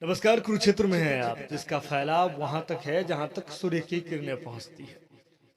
नमस्कार। कुरुक्षेत्र में हैं आप, जिसका फैलाव वहां तक है जहां तक सूर्य की किरणें पहुंचती है,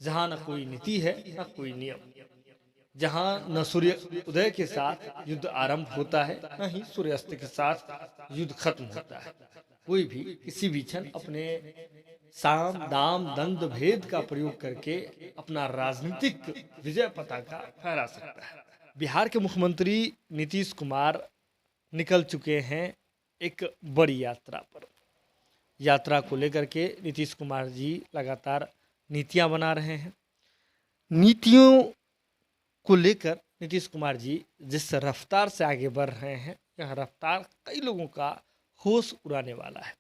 जहां न कोई नीति है न कोई नियम, जहां न सूर्य उदय के साथ युद्ध आरंभ होता है न ही सूर्यास्त के साथ युद्ध खत्म होता है। कोई भी किसी भी क्षण अपने साम दाम दंड भेद का प्रयोग करके अपना राजनीतिक विजय पताका फहरा सकता है। बिहार के मुख्यमंत्री नीतीश कुमार निकल चुके हैं एक बड़ी यात्रा पर। यात्रा को लेकर के नीतीश कुमार जी लगातार नीतियां बना रहे हैं। नीतियों को लेकर नीतीश कुमार जी जिस रफ्तार से आगे बढ़ रहे हैं, यह रफ्तार कई लोगों का होश उड़ाने वाला है।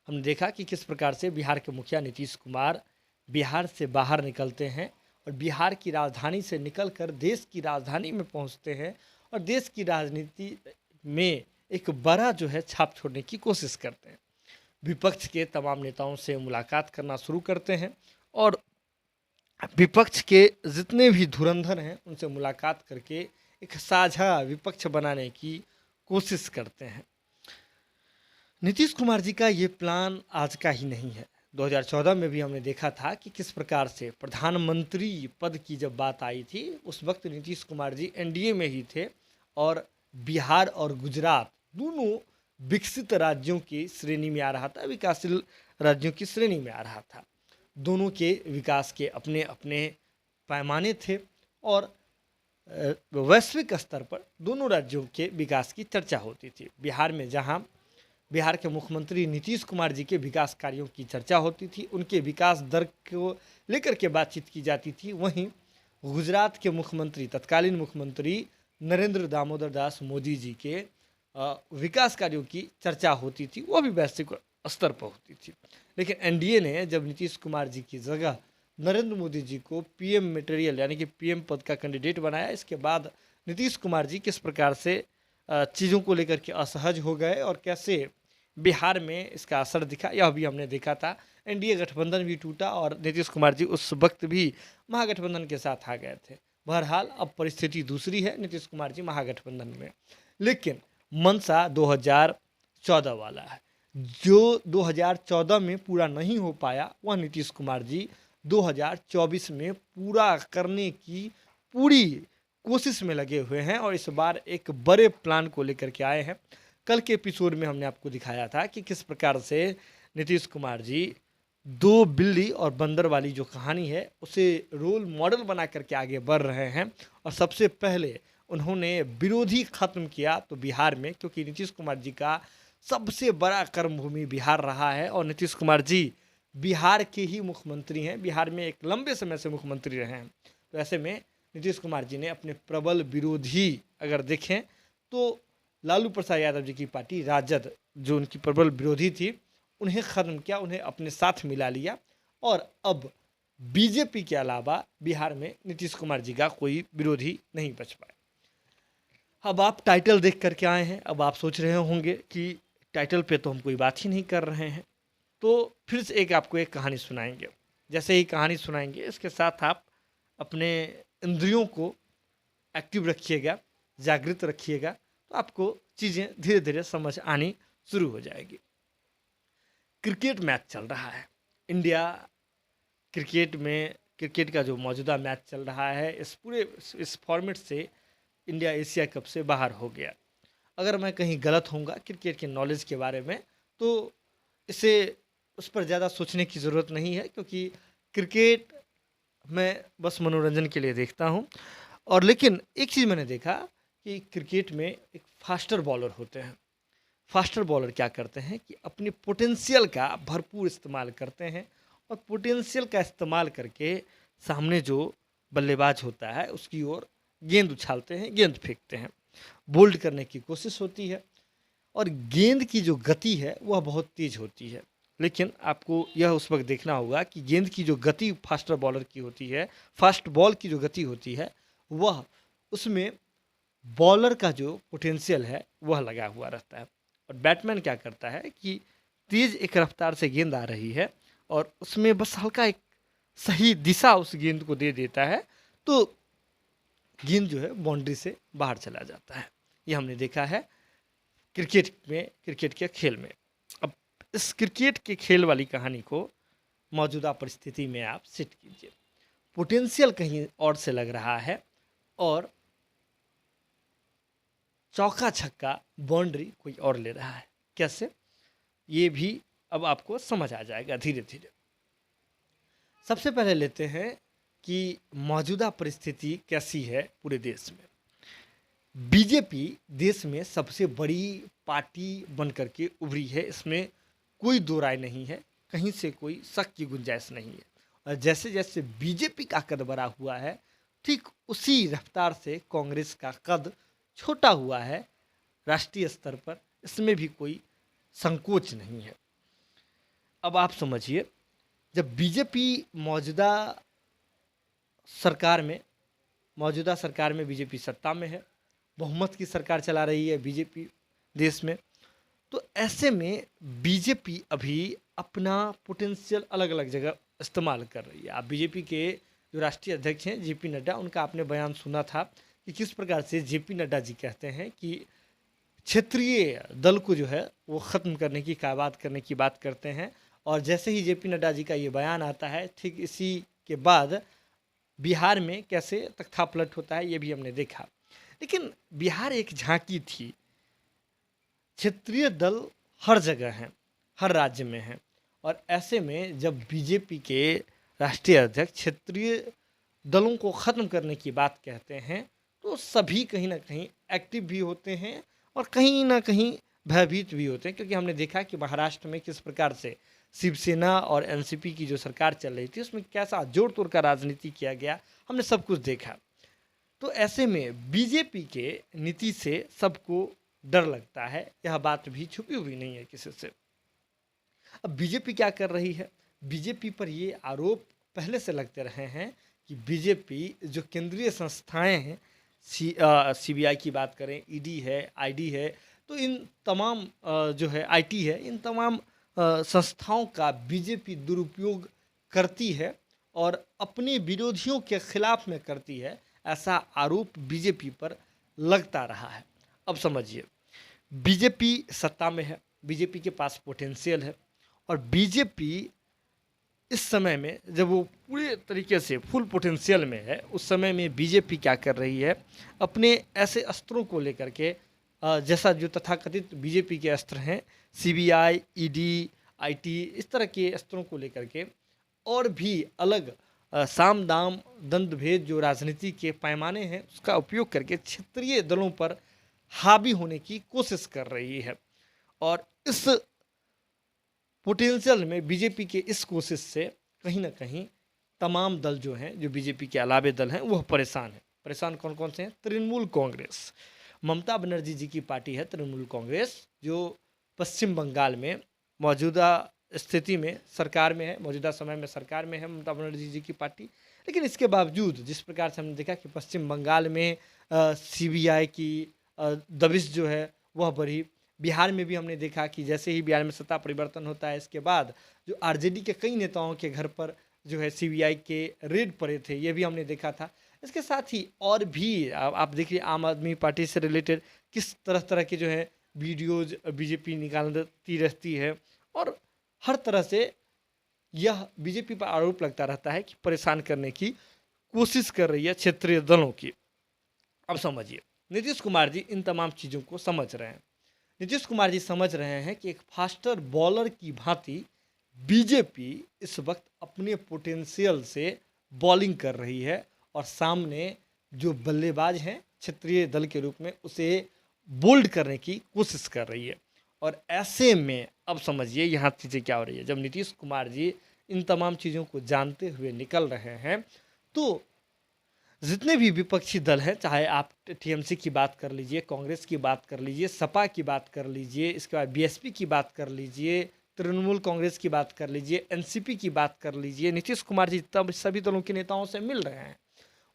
हमने देखा कि किस प्रकार से बिहार के मुखिया नीतीश कुमार बिहार से बाहर निकलते हैं और बिहार की राजधानी से निकलकर देश की राजधानी में पहुंचते हैं और देश की राजनीति में एक बड़ा जो है छाप छोड़ने की कोशिश करते हैं। विपक्ष के तमाम नेताओं से मुलाकात करना शुरू करते हैं और विपक्ष के जितने भी धुरंधर हैं उनसे मुलाकात करके एक साझा विपक्ष बनाने की कोशिश करते हैं। नीतीश कुमार जी का ये प्लान आज का ही नहीं है। 2014 में भी हमने देखा था कि किस प्रकार से प्रधानमंत्री पद की जब बात आई थी, उस वक्त नीतीश कुमार जी एनडीए में ही थे और बिहार और गुजरात दोनों विकसित राज्यों की श्रेणी में आ रहा था, विकासशील राज्यों की श्रेणी में आ रहा था। दोनों के विकास के अपने अपने पैमाने थे और वैश्विक स्तर पर दोनों राज्यों के विकास की चर्चा होती थी। बिहार में जहां बिहार के मुख्यमंत्री नीतीश कुमार जी के विकास कार्यों की चर्चा होती थी, उनके विकास दर को लेकर के बातचीत की जाती थी, वहीं गुजरात के मुख्यमंत्री तत्कालीन मुख्यमंत्री नरेंद्र दामोदर दास मोदी जी के विकास कार्यों की चर्चा होती थी, वो भी वैश्विक स्तर पर होती थी। लेकिन एनडीए ने जब नीतीश कुमार जी की जगह नरेंद्र मोदी जी को पीएम मटेरियल यानी कि पीएम पद का कैंडिडेट बनाया, इसके बाद नीतीश कुमार जी किस प्रकार से चीज़ों को लेकर के असहज हो गए और कैसे बिहार में इसका असर दिखा, यह भी हमने देखा था। एनडीए गठबंधन भी टूटा और नीतीश कुमार जी उस वक्त भी महागठबंधन के साथ आ गए थे। बहरहाल अब परिस्थिति दूसरी है, नीतीश कुमार जी महागठबंधन में, लेकिन मनसा 2014 वाला है। जो 2014 में पूरा नहीं हो पाया, वह नीतीश कुमार जी 2024 में पूरा करने की पूरी कोशिश में लगे हुए हैं और इस बार एक बड़े प्लान को लेकर के आए हैं। कल के एपिसोड में हमने आपको दिखाया था कि किस प्रकार से नीतीश कुमार जी दो बिल्ली और बंदर वाली जो कहानी है उसे रोल मॉडल बना करके आगे बढ़ रहे हैं। और सबसे पहले उन्होंने विरोधी खत्म किया तो बिहार में, क्योंकि नीतीश कुमार जी का सबसे बड़ा कर्मभूमि बिहार रहा है और नीतीश कुमार जी बिहार के ही मुख्यमंत्री हैं, बिहार में एक लंबे समय से मुख्यमंत्री रहे हैं। तो ऐसे में नीतीश कुमार जी ने अपने प्रबल विरोधी अगर देखें तो लालू प्रसाद यादव जी की पार्टी राजद, जो उनकी प्रबल विरोधी थी, उन्हें ख़त्म किया, उन्हें अपने साथ मिला लिया और अब बीजेपी के अलावा बिहार में नीतीश कुमार जी का कोई विरोधी नहीं बच पाए। अब आप टाइटल देख करके आए हैं, अब आप सोच रहे होंगे कि टाइटल पे तो हम कोई बात ही नहीं कर रहे हैं, तो फिर से आपको एक कहानी सुनाएंगे। जैसे ही कहानी सुनाएंगे, इसके साथ आप अपने इंद्रियों को एक्टिव रखिएगा, जागृत रखिएगा, तो आपको चीज़ें धीरे धीरे समझ आनी शुरू हो जाएगी। क्रिकेट मैच चल रहा है, इंडिया क्रिकेट का जो मौजूदा मैच चल रहा है, इस फॉर्मेट से इंडिया एशिया कप से बाहर हो गया। अगर मैं कहीं गलत होऊंगा क्रिकेट के नॉलेज के बारे में, तो उस पर ज़्यादा सोचने की ज़रूरत नहीं है, क्योंकि क्रिकेट मैं बस मनोरंजन के लिए देखता हूं। और लेकिन एक चीज़ मैंने देखा कि क्रिकेट में एक फास्टर बॉलर होते हैं। फास्टर बॉलर क्या करते हैं कि अपने पोटेंशियल का भरपूर इस्तेमाल करते हैं और पोटेंशियल का इस्तेमाल करके सामने जो बल्लेबाज होता है उसकी ओर गेंद उछालते हैं, गेंद फेंकते हैं, बोल्ड करने की कोशिश होती है और गेंद की जो गति है वह बहुत तेज होती है। लेकिन आपको यह उस वक्त देखना होगा कि गेंद की जो गति फास्टर बॉलर की होती है, फास्ट बॉल की जो गति होती है, वह उसमें बॉलर का जो पोटेंशियल है वह लगा हुआ रहता है। और बैट्समैन क्या करता है कि तेज एक रफ्तार से गेंद आ रही है और उसमें बस हल्का एक सही दिशा उस गेंद को दे देता है, तो गेंद जो है बाउंड्री से बाहर चला जाता है। ये हमने देखा है क्रिकेट के खेल में। अब इस क्रिकेट के खेल वाली कहानी को मौजूदा परिस्थिति में आप सेट कीजिए। पोटेंशियल कहीं और से लग रहा है और चौका छक्का बाउंड्री कोई और ले रहा है। कैसे, ये भी अब आपको समझ आ जाएगा धीरे धीरे। सबसे पहले लेते हैं कि मौजूदा परिस्थिति कैसी है पूरे देश में। बीजेपी देश में सबसे बड़ी पार्टी बनकर के उभरी है, इसमें कोई दो राय नहीं है, कहीं से कोई शक की गुंजाइश नहीं है। और जैसे जैसे बीजेपी का कद बढ़ा हुआ है, ठीक उसी रफ्तार से कांग्रेस का कद छोटा हुआ है राष्ट्रीय स्तर पर, इसमें भी कोई संकोच नहीं है। अब आप समझिए, जब बीजेपी मौजूदा सरकार में बीजेपी सत्ता में है, बहुमत की सरकार चला रही है बीजेपी देश में, तो ऐसे में बीजेपी अभी अपना पोटेंशियल अलग अलग जगह इस्तेमाल कर रही है। आप बीजेपी के जो राष्ट्रीय अध्यक्ष हैं जेपी नड्डा, उनका आपने बयान सुना था कि किस प्रकार से जेपी नड्डा जी कहते हैं कि क्षेत्रीय दल को जो है वो ख़त्म करने की बात करते हैं। और जैसे ही जेपी नड्डा जी का ये बयान आता है, ठीक इसी के बाद बिहार में कैसे तख्तापलट होता है ये भी हमने देखा। लेकिन बिहार एक झांकी थी, क्षेत्रीय दल हर जगह हैं, हर राज्य में हैं, और ऐसे में जब बीजेपी के राष्ट्रीय अध्यक्ष क्षेत्रीय दलों को ख़त्म करने की बात कहते हैं, तो सभी कहीं ना कहीं एक्टिव भी होते हैं और कहीं ना कहीं भयभीत भी होते हैं। क्योंकि हमने देखा कि महाराष्ट्र में किस प्रकार से शिवसेना और एनसीपी की जो सरकार चल रही थी, उसमें कैसा जोड़ तोड़ का राजनीति किया गया, हमने सब कुछ देखा। तो ऐसे में बीजेपी के नीति से सबको डर लगता है, यह बात भी छुपी हुई नहीं है किसी से। अब बीजेपी क्या कर रही है, बीजेपी पर ये आरोप पहले से लगते रहे हैं कि बीजेपी जो केंद्रीय संस्थाएं हैं, सीबीआई की बात करें, ईडी है, आईडी है, तो इन तमाम जो है आईटी है, इन तमाम संस्थाओं का बीजेपी दुरुपयोग करती है और अपने विरोधियों के खिलाफ में करती है, ऐसा आरोप बीजेपी पर लगता रहा है। अब समझिए, बीजेपी सत्ता में है, बीजेपी के पास पोटेंशियल है, और बीजेपी इस समय में जब वो पूरे तरीके से फुल पोटेंशियल में है, उस समय में बीजेपी क्या कर रही है, अपने ऐसे अस्त्रों को लेकर के, जैसा जो तथाकथित बीजेपी के अस्त्र हैं, सीबीआई, ईडी, आईटी, इस तरह के अस्त्रों को लेकर के और भी अलग साम दाम दंड भेद जो राजनीति के पैमाने हैं, उसका उपयोग करके क्षेत्रीय दलों पर हावी होने की कोशिश कर रही है। और इस पोटेंशियल में बीजेपी के इस कोशिश से कहीं ना कहीं तमाम दल जो हैं, जो बीजेपी के अलावे दल हैं, वह परेशान हैं। परेशान कौन कौन से हैं? तृणमूल कांग्रेस, ममता बनर्जी जी की पार्टी है तृणमूल कांग्रेस, जो पश्चिम बंगाल में मौजूदा स्थिति में सरकार में है, मौजूदा समय में सरकार में है ममता बनर्जी जी की पार्टी। लेकिन इसके बावजूद जिस प्रकार से हमने देखा कि पश्चिम बंगाल में सीबीआई की दबिश जो है वह बढ़ी, बिहार में भी हमने देखा कि जैसे ही बिहार में सत्ता परिवर्तन होता है, इसके बाद जो आरजेडी के कई नेताओं के घर पर जो है सीबीआई के रेड पड़े थे, ये भी हमने देखा था। इसके साथ ही और भी आप देखिए, आम आदमी पार्टी से रिलेटेड किस तरह तरह के जो है वीडियोज बीजेपी निकालती रहती है, और हर तरह से यह बीजेपी पर आरोप लगता रहता है कि परेशान करने की कोशिश कर रही है क्षेत्रीय दलों की। अब समझिए, नीतीश कुमार जी इन तमाम चीज़ों को समझ रहे हैं। नीतीश कुमार जी समझ रहे हैं कि एक फास्टर बॉलर की भांति बीजेपी इस वक्त अपने पोटेंशियल से बॉलिंग कर रही है और सामने जो बल्लेबाज हैं क्षेत्रीय दल के रूप में, उसे बोल्ड करने की कोशिश कर रही है। और ऐसे में अब समझिए यहाँ चीज़ें क्या हो रही है। जब नीतीश कुमार जी इन तमाम चीज़ों को जानते हुए निकल रहे हैं, तो जितने भी विपक्षी दल हैं, चाहे आप टीएमसी की बात कर लीजिए, कांग्रेस की बात कर लीजिए, सपा की बात कर लीजिए, इसके बाद बीएसपी की बात कर लीजिए, तृणमूल कांग्रेस की बात कर लीजिए, एनसीपी की बात कर लीजिए, नीतीश कुमार जी तब सभी दलों के नेताओं से मिल रहे हैं।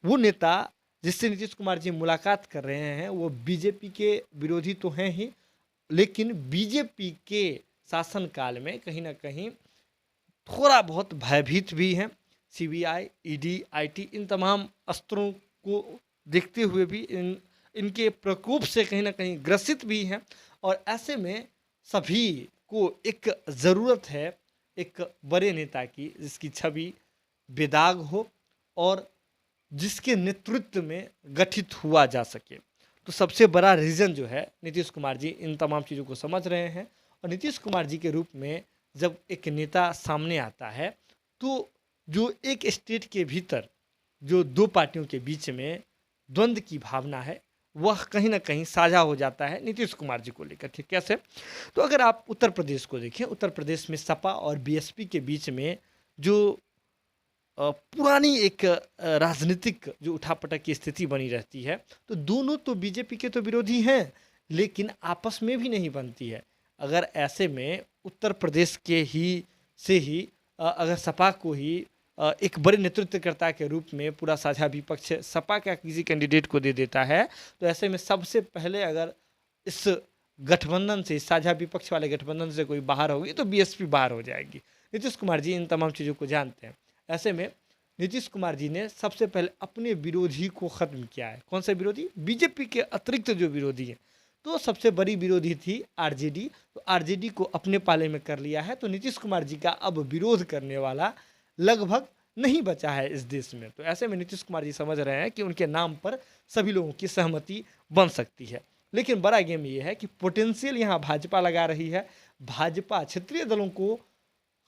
वो नेता जिससे नीतीश कुमार जी मुलाकात कर रहे हैं, वो बीजेपी के विरोधी तो हैं ही, लेकिन बीजेपी के शासनकाल में कहीं ना कहीं थोड़ा बहुत भयभीत भी हैं। सीबीआई, ईडी, आईटी, इन तमाम अस्त्रों को देखते हुए भी इनके प्रकोप से कहीं ना कहीं ग्रसित भी हैं। और ऐसे में सभी को एक ज़रूरत है एक बड़े नेता की, जिसकी छवि बेदाग हो और जिसके नेतृत्व में गठित हुआ जा सके। तो सबसे बड़ा रीज़न जो है, नीतीश कुमार जी इन तमाम चीज़ों को समझ रहे हैं और नीतीश कुमार जी के रूप में जब एक नेता सामने आता है तो जो एक स्टेट के भीतर जो दो पार्टियों के बीच में द्वंद्व की भावना है वह कहीं ना कहीं साझा हो जाता है नीतीश कुमार जी को लेकर। ठीक कैसे? तो अगर आप उत्तर प्रदेश को देखें, उत्तर प्रदेश में सपा और बीएसपी के बीच में जो पुरानी एक राजनीतिक जो उठापटक की स्थिति बनी रहती है, तो दोनों तो बीजेपी के तो विरोधी हैं लेकिन आपस में भी नहीं बनती है। अगर ऐसे में उत्तर प्रदेश के ही से ही अगर सपा को ही एक बड़े नेतृत्वकर्ता के रूप में पूरा साझा विपक्ष सपा का किसी कैंडिडेट को दे देता है, तो ऐसे में सबसे पहले अगर इस गठबंधन से, साझा विपक्ष वाले गठबंधन से कोई बाहर होगी तो बीएसपी बाहर हो जाएगी। नीतीश कुमार जी इन तमाम चीज़ों को जानते हैं। ऐसे में नीतीश कुमार जी ने सबसे पहले अपने विरोधी को ख़त्म किया है। कौन सा विरोधी? बीजेपी के अतिरिक्त जो विरोधी हैं, तो सबसे बड़ी विरोधी थी आरजेडी, तो आरजेडी को अपने पाले में कर लिया है। तो नीतीश कुमार जी का अब विरोध करने वाला लगभग नहीं बचा है इस देश में। तो ऐसे में नीतीश कुमार जी समझ रहे हैं कि उनके नाम पर सभी लोगों की सहमति बन सकती है। लेकिन बड़ा गेम ये है कि पोटेंशियल यहाँ भाजपा लगा रही है। भाजपा क्षेत्रीय दलों को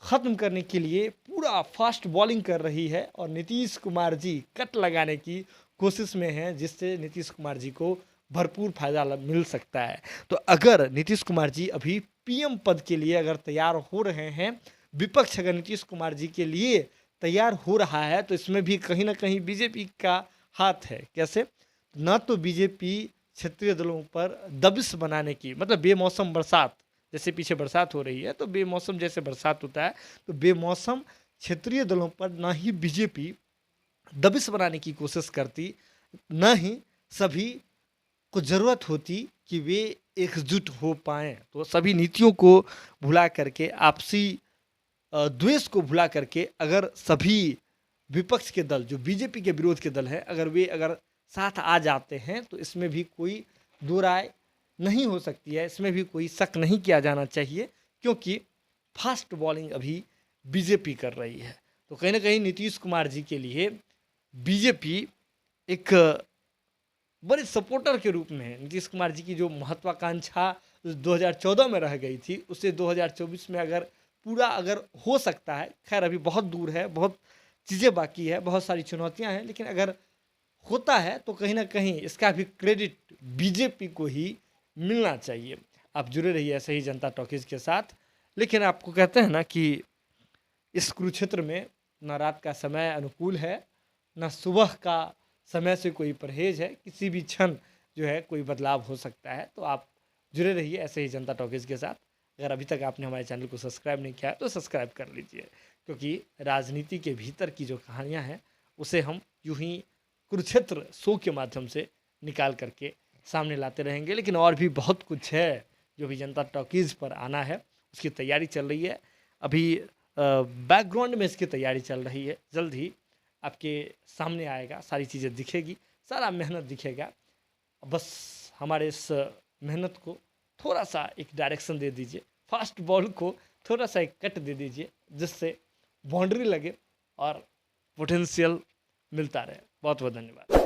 ख़त्म करने के लिए पूरा फास्ट बॉलिंग कर रही है और नीतीश कुमार जी कट लगाने की कोशिश में हैं, जिससे नीतीश कुमार जी को भरपूर फायदा मिल सकता है। तो अगर नीतीश कुमार जी अभी पीएम पद के लिए अगर तैयार हो रहे हैं, विपक्ष अगर नीतीश कुमार जी के लिए तैयार हो रहा है, तो इसमें भी कहीं ना कहीं बीजेपी का हाथ है। कैसे? ना तो बीजेपी क्षेत्रीय दलों पर दबिश बनाने की, मतलब बेमौसम बरसात, जैसे पीछे बरसात हो रही है तो बेमौसम जैसे बरसात होता है, तो बेमौसम क्षेत्रीय दलों पर ना ही बीजेपी दबिश बनाने की कोशिश करती, ना ही सभी को ज़रूरत होती कि वे एकजुट हो पाएँ। तो सभी नीतियों को भुला करके, आपसी द्वेष को भुला करके अगर सभी विपक्ष के दल जो बीजेपी के विरोध के दल हैं, अगर वे अगर साथ आ जाते हैं तो इसमें भी कोई दो राय नहीं हो सकती है, इसमें भी कोई शक नहीं किया जाना चाहिए, क्योंकि फास्ट बॉलिंग अभी बीजेपी कर रही है। तो कहीं ना कहीं नीतीश कुमार जी के लिए बीजेपी एक बड़े सपोर्टर के रूप में है। नीतीश कुमार जी की जो महत्वाकांक्षा 2014 में रह गई थी, उसे 2024 में अगर पूरा अगर हो सकता है, खैर अभी बहुत दूर है, बहुत चीज़ें बाकी है, बहुत सारी चुनौतियां हैं, लेकिन अगर होता है तो कहीं ना कहीं इसका भी क्रेडिट बीजेपी को ही मिलना चाहिए। आप जुड़े रहिए ऐसे ही जनता टॉकीज़ के साथ। लेकिन आपको कहते हैं ना कि इस कुरुक्षेत्र में ना रात का समय अनुकूल है, ना सुबह का समय से कोई परहेज है, किसी भी क्षण जो है कोई बदलाव हो सकता है। तो आप जुड़े रहिए ऐसे ही जनता टॉकीज़ के साथ। अगर अभी तक आपने हमारे चैनल को सब्सक्राइब नहीं किया है तो सब्सक्राइब कर लीजिए, क्योंकि राजनीति के भीतर की जो कहानियाँ हैं उसे हम यूं ही कुरुक्षेत्र शो के माध्यम से निकाल करके सामने लाते रहेंगे। लेकिन और भी बहुत कुछ है जो भी जनता टॉकीज़ पर आना है, उसकी तैयारी चल रही है। अभी बैकग्राउंड में इसकी तैयारी चल रही है, जल्द ही आपके सामने आएगा, सारी चीज़ें दिखेगी, सारा मेहनत दिखेगा। बस हमारे इस मेहनत को थोड़ा सा एक डायरेक्शन दे दीजिए, फास्ट बॉल को थोड़ा सा एक कट दे दीजिए, जिससे बाउंड्री लगे और पोटेंशियल मिलता रहे। बहुत बहुत धन्यवाद।